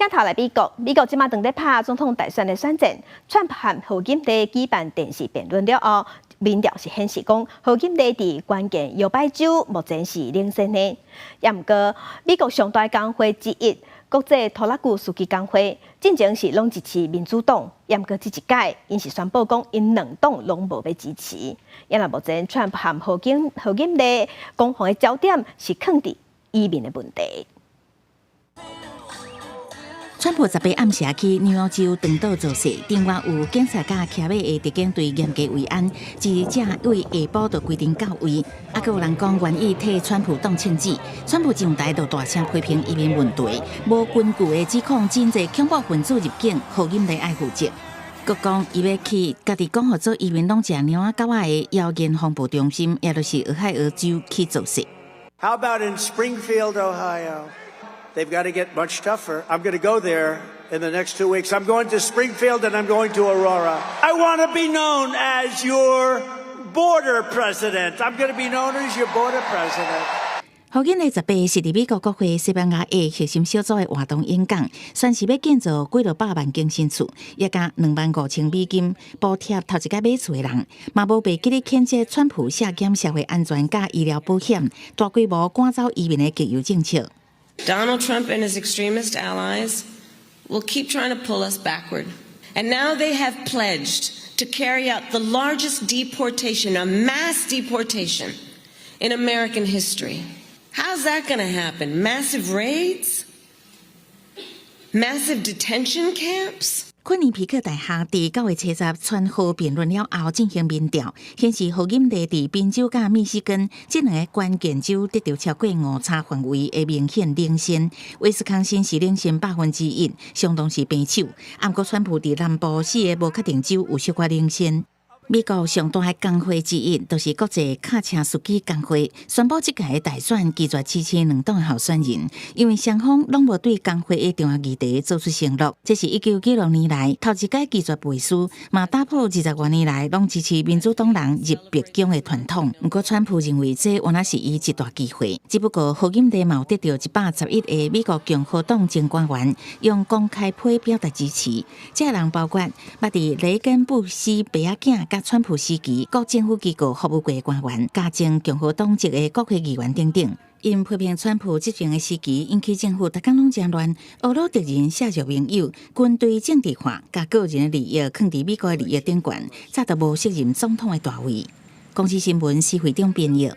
镜头来美国即马正在拍总统大选的选战，川普和贺锦丽举办电视辩论了后，民调是显示讲贺锦丽伫关键摇摆州目前是领先的。也毋过，美国上大工会之一国际拖拉机司机工会进前是拢支持民主党，也毋过这一届因是宣布讲因两党拢无要支持。因为目前川普和贺锦丽攻防的焦点是放伫移民的问题。 川普18暗时去纽约州长岛做事，另外有警察甲骑马的特警队严格维安，记者为下晡就规定到位。还有人讲愿意替川普当枪子，川普上台就大声批评移民问题，无根据的指控真侪恐怖分子入境，贺锦丽爱负责。佮讲伊要去家己讲，合做移民拢食猫仔狗仔的谣言防暴中心，也就是俄亥俄州去做事。How about in Springfield, Ohio? They've got to get much tougher. I'm going to go there in the next 2 weeks. I'm going to Springfield and I'm going to Aurora. I want to be known as your border president. I'm going to be known as your border president. 贺锦丽18是伫美国国会西班牙裔核心小组的活动演讲，宣示要建造几落100万间新厝，也加25000美金补贴头一届买厝的人，嘛无被记咧谴责川普削减社会安全甲医疗保险，大规模赶走移民的极右政策。 Donald Trump and his extremist allies will keep trying to pull us backward. And now they have pledged to carry out the largest deportation, a mass deportation in American history. How's that going to happen? Massive raids? Massive detention camps? 昆尼皮克大学伫9月70川河辩论了后进行民调，显示贺锦丽伫宾州甲密西根这两个关键州得到超过误差范围的明显领先，威斯康辛是领先1%，相当是平手。不过川普伫南部4个无确定州有小可领先。 美国上大的工会之一，就是国际卡车司机工会，宣布这届大选拒绝支持两党的候选人，因为双方拢无对工会的重要议题做出承诺。这是1996年来头一届拒绝背书，嘛打破20多年来拢支持民主党人入白宫的传统。不过，川普认为这原来是伊一大机会，只不过贺锦丽嘛有得到111个美国共和党前官员用公开批表达支持，这人包括捌伫雷根布斯爸仔囝。 甲川普时期各政府机构服务过的官员、加前共和党籍的国会议员等等，因批评川普执政的时期引起政府逐工拢真乱，俄罗敌人、下属盟友、军队政治化，甲个人的利益放伫美国的利益顶悬，早就无适任总统的大位。公司新闻是会长编译。